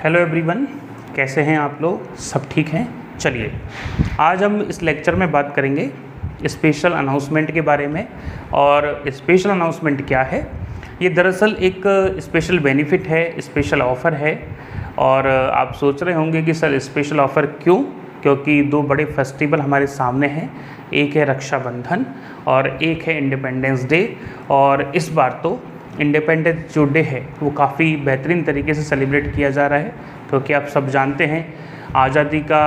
Hello everyone, कैसे हैं आप लोग? सब ठीक हैं? चलिए आज हम इस लेक्चर में बात करेंगे स्पेशल अनाउंसमेंट के बारे में। और स्पेशल अनाउंसमेंट क्या है? ये दरअसल एक स्पेशल बेनिफिट है, स्पेशल ऑफ़र है। और आप सोच रहे होंगे कि सर स्पेशल ऑफ़र क्यों? क्योंकि दो बड़े फेस्टिवल हमारे सामने हैं, एक है रक्षाबंधन और एक है इंडिपेंडेंस डे। और इस बार तो इंडिपेंडेंस जो डे है वो काफ़ी बेहतरीन तरीके से सेलिब्रेट किया जा रहा है, क्योंकि आप सब जानते हैं आज़ादी का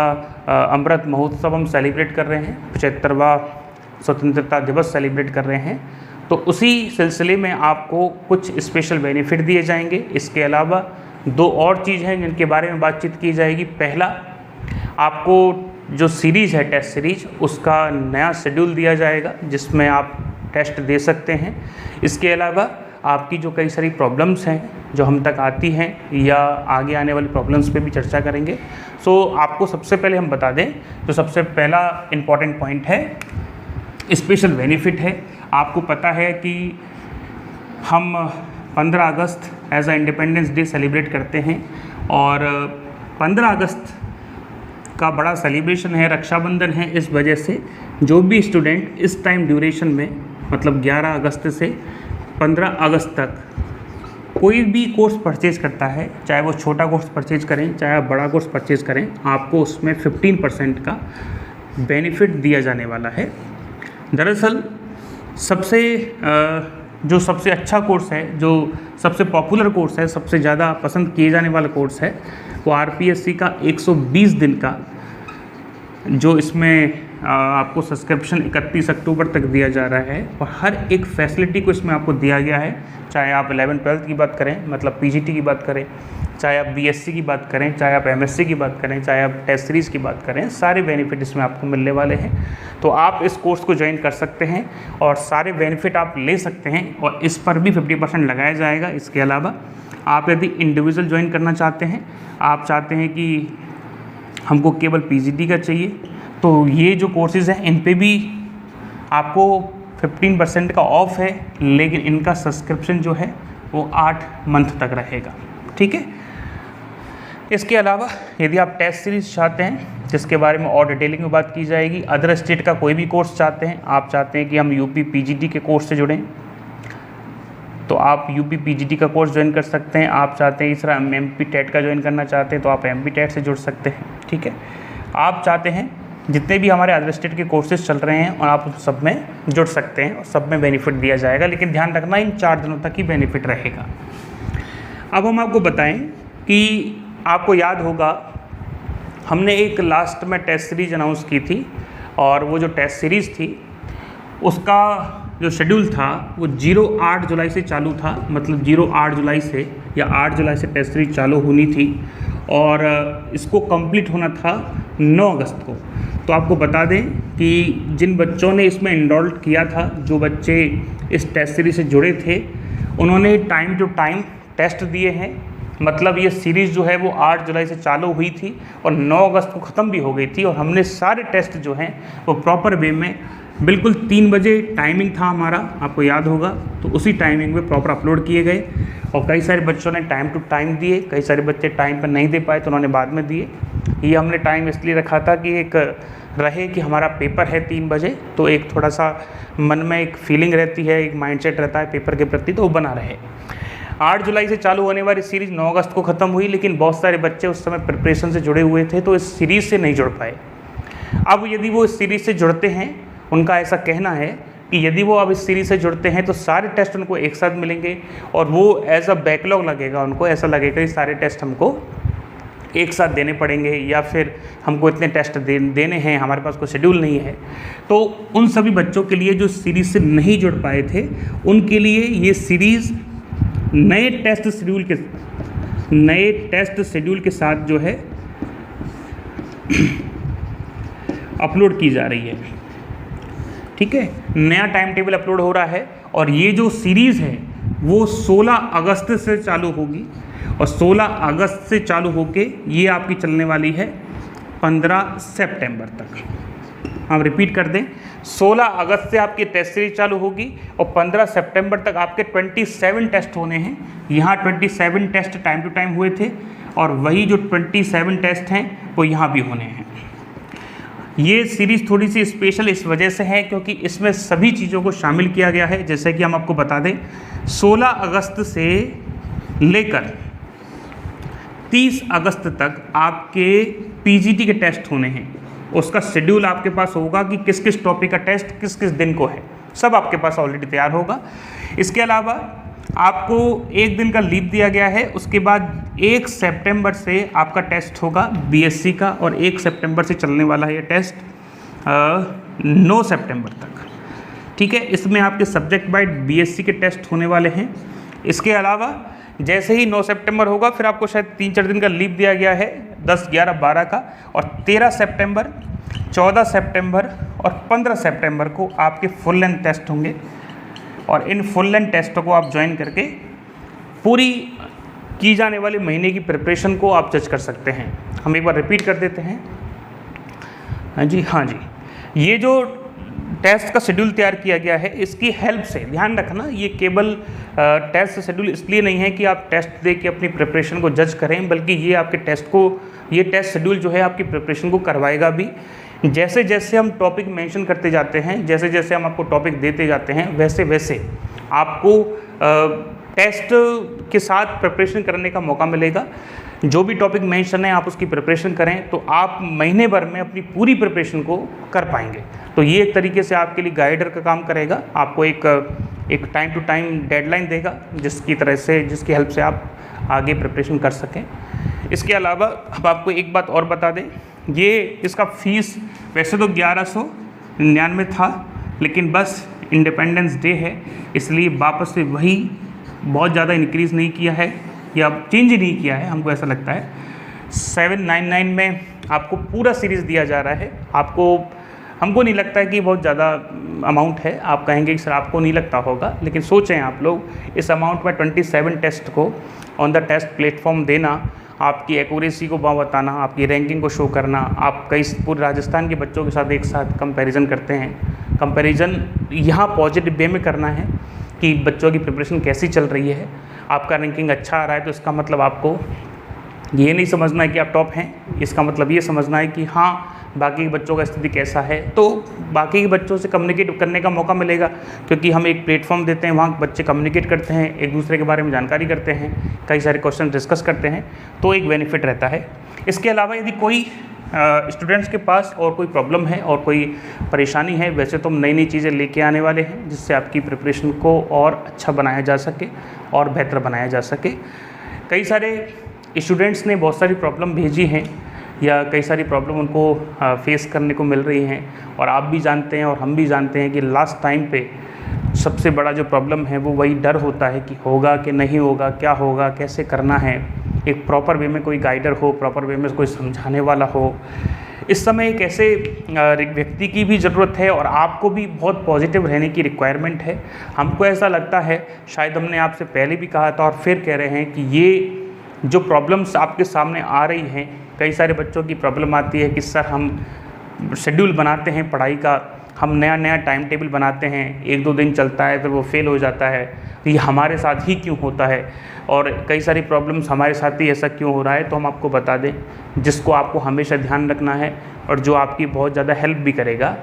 अमृत महोत्सव हम सेलिब्रेट कर रहे हैं, 75वां स्वतंत्रता दिवस सेलिब्रेट कर रहे हैं। तो उसी सिलसिले में आपको कुछ स्पेशल बेनिफिट दिए जाएंगे। इसके अलावा दो और चीज़ हैं जिनके बारे में बातचीत की जाएगी। पहला, आपको जो सीरीज़ है टेस्ट सीरीज, उसका नया शेड्यूल दिया जाएगा जिसमें आप टेस्ट दे सकते हैं। इसके अलावा आपकी जो कई सारी प्रॉब्लम्स हैं जो हम तक आती हैं या आगे आने वाली प्रॉब्लम्स पे भी चर्चा करेंगे। सो आपको सबसे पहले हम बता दें, तो सबसे पहला इम्पॉर्टेंट पॉइंट है स्पेशल बेनिफिट है। आपको पता है कि हम 15 अगस्त as a independence day celebrate करते हैं और 15 अगस्त का बड़ा सेलिब्रेशन है, रक्षाबंधन है। इस वजह से जो भी स्टूडेंट इस टाइम ड्यूरेशन में, मतलब 11 अगस्त से 15 अगस्त तक कोई भी कोर्स परचेज़ करता है, चाहे वो छोटा कोर्स परचेज़ करें चाहे आप बड़ा कोर्स परचेज़ करें, आपको उसमें 15% का बेनिफिट दिया जाने वाला है। दरअसल जो सबसे अच्छा कोर्स है, जो सबसे पॉपुलर कोर्स है, सबसे ज़्यादा पसंद किए जाने वाला कोर्स है, वो आरपीएससी का 120 दिन का, जो इसमें आपको सब्सक्रिप्शन 31 अक्टूबर तक दिया जा रहा है। और हर एक फैसिलिटी को इसमें आपको दिया गया है, चाहे आप 11th-12th की बात करें, मतलब पीजीटी की बात करें, चाहे आप बीएससी की बात करें, चाहे आप एमएससी की बात करें, चाहे आप टेस्ट सीरीज़ की बात करें, सारे बेनिफिट इसमें आपको मिलने वाले हैं। तो आप इस कोर्स को ज्वाइन कर सकते हैं और सारे बेनिफिट आप ले सकते हैं और इस पर भी 50% लगाया जाएगा। इसके अलावा आप यदि इंडिविजुअल ज्वाइन करना चाहते हैं, आप चाहते हैं कि हमको केवल पीजीटी का चाहिए, तो ये जो कोर्सेज़ हैं इन पे भी आपको 15% का ऑफ है, लेकिन इनका सब्सक्रिप्शन जो है वो 8 मंथ तक रहेगा। ठीक है। इसके अलावा यदि आप टेस्ट सीरीज़ चाहते हैं, जिसके बारे में और डिटेलिंग में बात की जाएगी, अदर स्टेट का कोई भी कोर्स चाहते हैं, आप चाहते हैं कि हम यूपी पीजीटी के कोर्स से जुड़ें, तो आप यूपी पीजीटी का कोर्स ज्वाइन कर सकते हैं। आप चाहते हैं इस तरह एमपी टेट का ज्वाइन करना चाहते हैं, तो आप एमपी टेट से जुड़ सकते हैं। ठीक है। आप चाहते हैं जितने भी हमारे अदर स्टेट के कोर्सेज चल रहे हैं और आप सब में जुड़ सकते हैं और सब में बेनिफिट दिया जाएगा, लेकिन ध्यान रखना इन 4 दिनों तक ही बेनिफिट रहेगा। अब हम आपको बताएं कि आपको याद होगा हमने एक लास्ट में टेस्ट सीरीज अनाउंस की थी, और वो जो टेस्ट सीरीज़ थी उसका जो शेड्यूल था वो 08 जुलाई से चालू था, मतलब 08 जुलाई से या 8 जुलाई से टेस्ट सीरीज चालू होनी थी और इसको कंप्लीट होना था 9 अगस्त को। तो आपको बता दें कि जिन बच्चों ने इसमें इनरोल किया था, जो बच्चे इस टेस्ट सीरीज से जुड़े थे, उन्होंने टाइम टू टाइम टेस्ट दिए हैं। मतलब ये सीरीज़ जो है वो 8 जुलाई से चालू हुई थी और 9 अगस्त को ख़त्म भी हो गई थी, और हमने सारे टेस्ट जो हैं वो प्रॉपर वे में, बिल्कुल 3 बजे टाइमिंग था हमारा, आपको याद होगा, तो उसी टाइमिंग में प्रॉपर अपलोड किए गए। और कई सारे बच्चों ने टाइम टू टाइम दिए, कई सारे बच्चे टाइम पर नहीं दे पाए तो उन्होंने बाद में दिए। ये हमने टाइम इसलिए रखा था कि एक रहे कि हमारा पेपर है 3 बजे, तो एक थोड़ा सा मन में एक फीलिंग रहती है, एक माइंडसेट रहता है पेपर के प्रति, तो वो बना रहे। 8 जुलाई से चालू होने वाली सीरीज़ 9 अगस्त को ख़त्म हुई, लेकिन बहुत सारे बच्चे उस समय प्रिपरेशन से जुड़े हुए थे तो इस सीरीज़ से नहीं जुड़ पाए। अब यदि वो इस सीरीज़ से जुड़ते हैं, उनका ऐसा कहना है कि यदि वो अब इस सीरीज़ से जुड़ते हैं तो सारे टेस्ट उनको एक साथ मिलेंगे और वो एज अ बैकलॉग लगेगा, उनको ऐसा लगेगा कि सारे टेस्ट हमको एक साथ देने पड़ेंगे या फिर हमको इतने टेस्ट देने हैं, हमारे पास कोई शेड्यूल नहीं है। तो उन सभी बच्चों के लिए जो सीरीज़ से नहीं जुड़ पाए थे, उनके लिए ये सीरीज़ नए टेस्ट शेड्यूल के साथ जो है अपलोड की जा रही है। ठीक है। नया टाइम टेबल अपलोड हो रहा है और ये जो सीरीज़ है वो 16 अगस्त से चालू होगी और 16 अगस्त से चालू होके ये आपकी चलने वाली है 15 सितंबर तक। हम रिपीट कर दें, 16 अगस्त से आपकी टेस्ट सीरीज चालू होगी और 15 सितंबर तक आपके 27 टेस्ट होने हैं। यहाँ 27 टेस्ट टाइम टू टाइम हुए थे और वही जो 27 टेस्ट हैं वो यहाँ भी होने हैं। ये सीरीज़ थोड़ी सी स्पेशल इस वजह से है क्योंकि इसमें सभी चीज़ों को शामिल किया गया है। जैसे कि हम आपको बता दें 16 अगस्त से लेकर 30 अगस्त तक आपके पीजीटी के टेस्ट होने हैं। उसका शेड्यूल आपके पास होगा कि किस किस टॉपिक का टेस्ट किस किस दिन को है, सब आपके पास ऑलरेडी तैयार होगा। इसके अलावा आपको एक दिन का लीव दिया गया है। उसके बाद 1 सितंबर से आपका टेस्ट होगा बीएससी का और 1 सितंबर से चलने वाला है ये टेस्ट 9 सितंबर तक। ठीक है, इसमें आपके सब्जेक्ट वाइज बीएससी के टेस्ट होने वाले हैं। इसके अलावा जैसे ही 9 सितंबर होगा फिर आपको शायद 3-4 दिन का लीव दिया गया है 10, 11, 12 का, और 13 सितंबर, 14 सितंबर और 15 सितंबर को आपके फुल लेंथ टेस्ट होंगे। और इन फुल लेंथ टेस्टों को आप ज्वाइन करके पूरी की जाने वाली महीने की प्रिपरेशन को आप जज कर सकते हैं। हम एक बार रिपीट कर देते हैं। हाँ जी, ये जो टेस्ट का शेड्यूल तैयार किया गया है इसकी हेल्प से ध्यान रखना, ये केवल टेस्ट शेड्यूल इसलिए नहीं है कि आप टेस्ट दे के अपनी प्रिपरेशन को जज करें, बल्कि ये आपके ये टेस्ट शेड्यूल जो है आपकी प्रिपरेशन को करवाएगा भी। जैसे जैसे हम टॉपिक मेंशन करते जाते हैं, जैसे जैसे हम आपको टॉपिक देते जाते हैं, वैसे वैसे आपको टेस्ट के साथ प्रिपरेशन करने का मौका मिलेगा। जो भी टॉपिक मेंशन है आप उसकी प्रिपरेशन करें तो आप महीने भर में अपनी पूरी प्रिपरेशन को कर पाएंगे। तो ये एक तरीके से आपके लिए गाइडर का काम करेगा, आपको एक टाइम टू टाइम डेडलाइन देगा जिसकी हेल्प से आप आगे प्रिपरेशन कर सकें। इसके अलावा अब आपको एक बात और बता दें, ये इसका फीस वैसे तो 1199 था, लेकिन बस इंडिपेंडेंस डे है इसलिए वापस से वही बहुत ज़्यादा इंक्रीज़ नहीं किया है या चेंज ही नहीं किया है, हमको ऐसा लगता है। 799 में आपको पूरा सीरीज़ दिया जा रहा है। हमको नहीं लगता है कि बहुत ज़्यादा अमाउंट है। आप कहेंगे कि सर आपको नहीं लगता होगा, लेकिन सोचें आप लोग इस अमाउंट में 27 टेस्ट को ऑन द टेस्ट प्लेटफॉर्म देना, आपकी एक्यूरेसी को बताना, आपकी रैंकिंग को शो करना, आप पूरे राजस्थान के बच्चों के साथ एक साथ कंपैरिजन करते हैं। कंपैरिजन यहाँ पॉजिटिव वे में करना है कि बच्चों की प्रिपरेशन कैसी चल रही है। आपका रैंकिंग अच्छा आ रहा है तो इसका मतलब आपको ये नहीं समझना है कि आप टॉप हैं, इसका मतलब ये समझना है कि हाँ बाकी के बच्चों का स्थिति कैसा है, तो बाकी के बच्चों से कम्युनिकेट करने का मौका मिलेगा, क्योंकि हम एक प्लेटफॉर्म देते हैं, वहाँ बच्चे कम्युनिकेट करते हैं, एक दूसरे के बारे में जानकारी करते हैं, कई सारे क्वेश्चन डिस्कस करते हैं, तो एक बेनिफिट रहता है। इसके अलावा यदि कोई स्टूडेंट्स के पास और कोई प्रॉब्लम है और कोई परेशानी है, वैसे तो हम नई नई चीज़ें लेके आने वाले हैं जिससे आपकी प्रिपरेशन को और अच्छा बनाया जा सके और बेहतर बनाया जा सके। कई सारे स्टूडेंट्स ने बहुत सारी प्रॉब्लम भेजी हैं या कई सारी प्रॉब्लम उनको फेस करने को मिल रही हैं, और आप भी जानते हैं और हम भी जानते हैं कि लास्ट टाइम पे सबसे बड़ा जो प्रॉब्लम है वो वही डर होता है कि होगा कि नहीं होगा, क्या होगा, कैसे करना है। एक प्रॉपर वे में कोई गाइडर हो, प्रॉपर वे में कोई समझाने वाला हो। इस समय एक ऐसे व्यक्ति की भी ज़रूरत है और आपको भी बहुत पॉजिटिव रहने की रिक्वायरमेंट है। हमको ऐसा लगता है, शायद हमने आपसे पहले भी कहा था और फिर कह रहे हैं, कि ये जो प्रॉब्लम्स आपके सामने आ रही हैं, कई सारे बच्चों की प्रॉब्लम आती है कि सर हम शेड्यूल बनाते हैं पढ़ाई का, हम नया टाइम टेबल बनाते हैं, 1-2 दिन चलता है फिर वो फेल हो जाता है, ये हमारे साथ ही क्यों होता है, और कई सारी प्रॉब्लम्स हमारे साथ ही ऐसा क्यों हो रहा है। तो हम आपको बता दें, जिसको आपको हमेशा ध्यान रखना है और जो आपकी बहुत ज़्यादा हेल्प भी करेगा,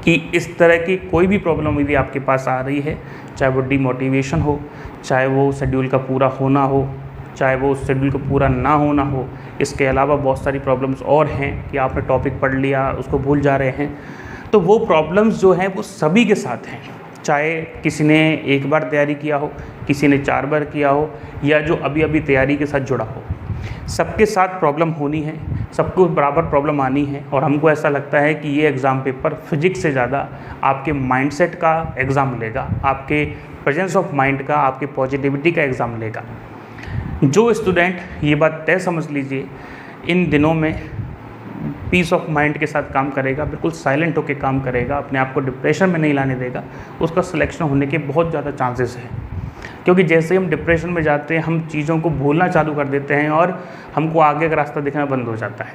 कि इस तरह की कोई भी प्रॉब्लम यदि आपके पास आ रही है, चाहे वो डीमोटिवेशन हो, चाहे वो शेड्यूल का पूरा होना हो, चाहे वो उस शेड्यूल को पूरा ना होना हो, इसके अलावा बहुत सारी प्रॉब्लम्स और हैं कि आपने टॉपिक पढ़ लिया उसको भूल जा रहे हैं, तो वो प्रॉब्लम्स जो हैं वो सभी के साथ हैं। चाहे किसी ने 1 बार तैयारी किया हो, किसी ने 4 बार किया हो, या जो अभी अभी तैयारी के साथ जुड़ा हो, सबके साथ प्रॉब्लम होनी है, सबको बराबर प्रॉब्लम आनी है। और हमको ऐसा लगता है कि ये एग्ज़ाम पेपर फिजिक्स से ज़्यादा आपके माइंडसेट का एग्ज़ाम लेगा, आपके प्रेजेंस ऑफ माइंड का, आपके पॉजिटिविटी का एग्ज़ाम लेगा। जो स्टूडेंट, ये बात तय समझ लीजिए, इन दिनों में पीस ऑफ माइंड के साथ काम करेगा, बिल्कुल साइलेंट होकर काम करेगा, अपने आप को डिप्रेशन में नहीं लाने देगा, उसका सिलेक्शन होने के बहुत ज़्यादा चांसेस हैं। क्योंकि जैसे हम डिप्रेशन में जाते हैं, हम चीज़ों को भूलना चालू कर देते हैं और हमको आगे का रास्ता दिखना बंद हो जाता है।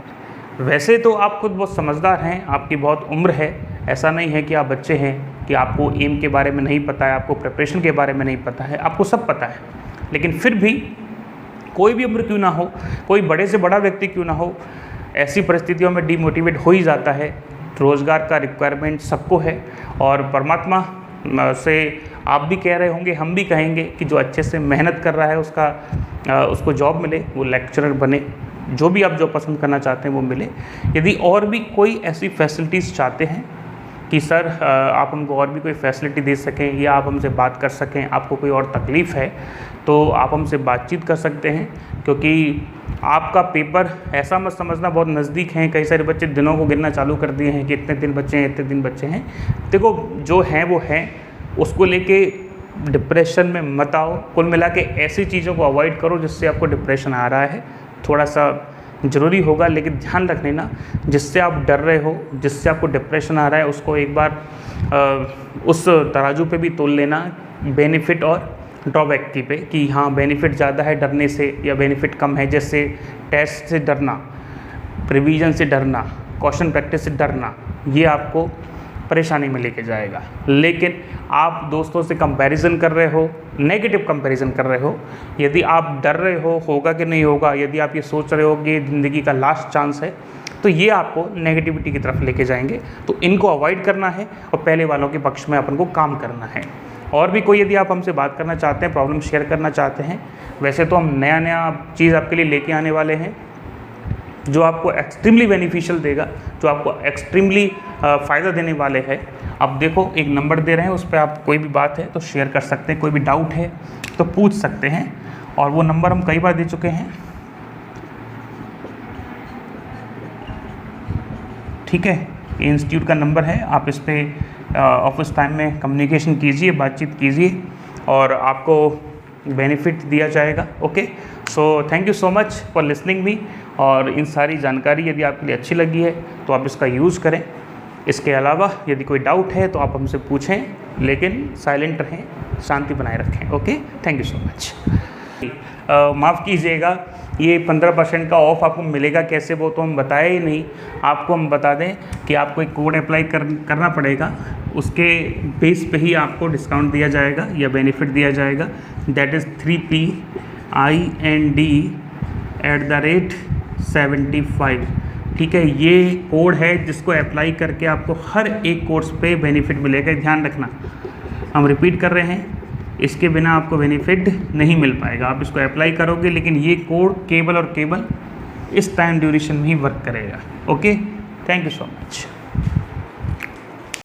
वैसे तो आप खुद बहुत समझदार हैं, आपकी बहुत उम्र है, ऐसा नहीं है कि आप बच्चे हैं कि आपको एम के बारे में नहीं पता है, आपको प्रिपरेशन के बारे में नहीं पता है, आपको सब पता है। लेकिन फिर भी कोई भी उम्र क्यों ना हो, कोई बड़े से बड़ा व्यक्ति क्यों ना हो, ऐसी परिस्थितियों में डीमोटिवेट हो ही जाता है। रोज़गार का रिक्वायरमेंट सबको है और परमात्मा से आप भी कह रहे होंगे, हम भी कहेंगे कि जो अच्छे से मेहनत कर रहा है उसको जॉब मिले, वो लेक्चरर बने, जो भी आप जॉब पसंद करना चाहते हैं वो मिले। यदि और भी कोई ऐसी फैसिलिटीज़ चाहते हैं कि सर आप हमको और भी कोई फैसिलिटी दे सकें या आप हमसे बात कर सकें, आपको कोई और तकलीफ़ है तो आप हमसे बातचीत कर सकते हैं, क्योंकि आपका पेपर ऐसा मत समझना बहुत नज़दीक हैं। कई सारे बच्चे दिनों को गिनना चालू कर दिए हैं कि इतने दिन बच्चे हैं, इतने दिन बच्चे हैं। देखो जो हैं वो हैं, उसको लेके डिप्रेशन में मत आओ। कुल मिला के ऐसी चीज़ों को अवॉइड करो जिससे आपको डिप्रेशन आ रहा है। थोड़ा सा ज़रूरी होगा, लेकिन ध्यान रख लेना जिससे आप डर रहे हो, जिससे आपको डिप्रेशन आ रहा है, उसको एक बार उस तराजू पे भी तोल लेना, बेनिफिट और ड्रॉबैक की पे, कि हाँ बेनिफिट ज़्यादा है डरने से या बेनिफिट कम है। जैसे टेस्ट से डरना, रिवीजन से डरना, क्वेश्चन प्रैक्टिस से डरना, ये आपको परेशानी में लेके जाएगा। लेकिन आप दोस्तों से कंपैरिजन कर रहे हो, नेगेटिव कंपैरिजन कर रहे हो, यदि आप डर रहे हो होगा कि नहीं होगा, यदि आप ये सोच रहे हो कि ज़िंदगी का लास्ट चांस है, तो ये आपको नेगेटिविटी की तरफ लेके जाएंगे। तो इनको अवॉइड करना है और पहले वालों के पक्ष में अपन को काम करना है। और भी कोई यदि आप हमसे बात करना चाहते हैं, प्रॉब्लम शेयर करना चाहते हैं, वैसे तो हम नया चीज़ आपके लिए लेके आने वाले हैं जो आपको एक्सट्रीमली बेनिफिशियल देगा, जो आपको एक्सट्रीमली फ़ायदा देने वाले हैं। अब देखो एक नंबर दे रहे हैं, उस पर आप कोई भी बात है तो शेयर कर सकते हैं, कोई भी डाउट है तो पूछ सकते हैं, और वो नंबर हम कई बार दे चुके हैं। ठीक है, ये इंस्टीट्यूट का नंबर है, आप इस पर ऑफिस टाइम में कम्युनिकेशन कीजिए, बातचीत कीजिए और आपको बेनिफिट दिया जाएगा। Okay, so thank you so much for listening me. और इन सारी जानकारी यदि आपके लिए अच्छी लगी है तो आप इसका यूज़ करें। इसके अलावा यदि कोई डाउट है तो आप हमसे पूछें, लेकिन साइलेंट रहें, शांति बनाए रखें। Okay, thank you so much. माफ़ कीजिएगा, ये 15% का ऑफ़ आपको मिलेगा कैसे, वो तो हम बताए ही नहीं। आपको हम बता दें कि आपको एक कोड अप्लाई करना पड़ेगा, उसके बेस पे ही आपको डिस्काउंट दिया जाएगा या बेनिफिट दिया जाएगा। That is 3PIND@75। ठीक है, ये कोड है जिसको अप्लाई करके आपको हर एक कोर्स पे बेनिफिट मिलेगा। ध्यान रखना, हम रिपीट कर रहे हैं, इसके बिना आपको बेनिफिट नहीं मिल पाएगा। आप इसको अप्लाई करोगे, लेकिन ये कोड केवल और केवल इस टाइम ड्यूरेशन में ही वर्क करेगा। Okay, thank you so much.